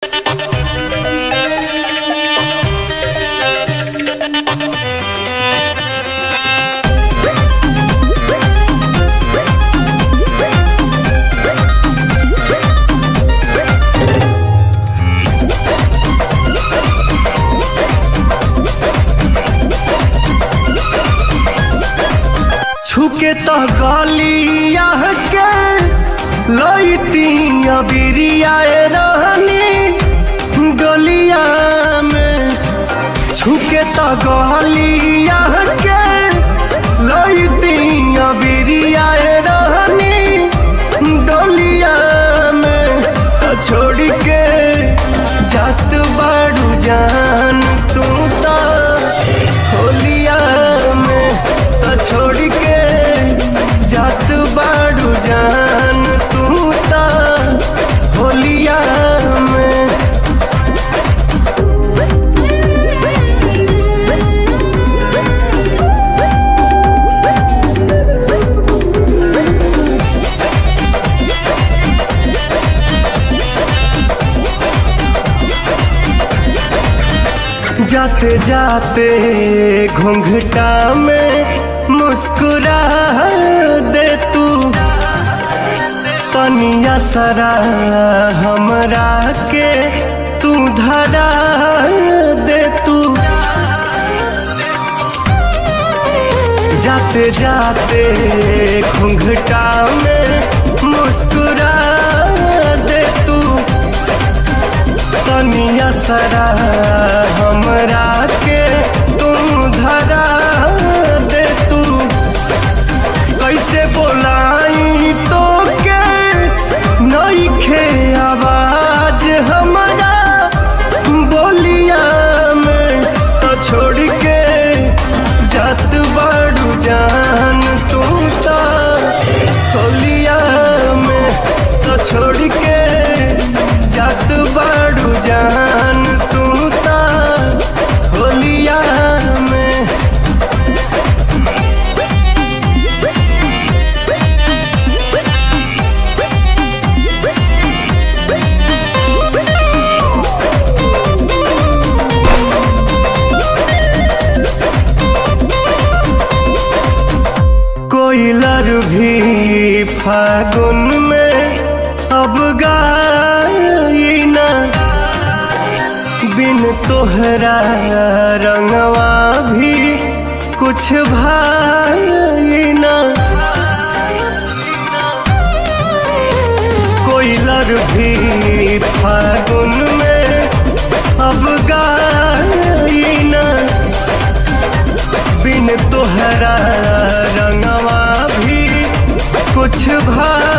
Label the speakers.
Speaker 1: छुके तो गलिया के लईती बिरिया रहनी गलिया में। छुके तो गलिया के लईती बिरिया रहनी डलिया में। छोड़ के जात बाड़ू जान तू तो होलिया में। छोड़ के जात बाड़ू जान तू ता होलिया में। जाते जाते घूंघटा में मुस्कुरा दे तू तनिया सरा हमरा के तू धरा दे तू। जाते जाते घूंघटा में मुस्कुरा दे तू तनिया सरा हमरा के तू धरा दे तू। कैसे बोलाई तो के नइखे आवाज हमारा बोलिया में। तो छोड़ के जात बाड़ू जान तू तो होलिया में। तो छोड़ के जात बाड़ू जान तू तो होलिया में। कोयलर भी फागुन में अब गाई ना बिन तोहरा रंगवा भी कुछ भाई ना। कोयलर भी फागुन में अब गाई ना बिन तोहरा रंगवा भी कुछ भाई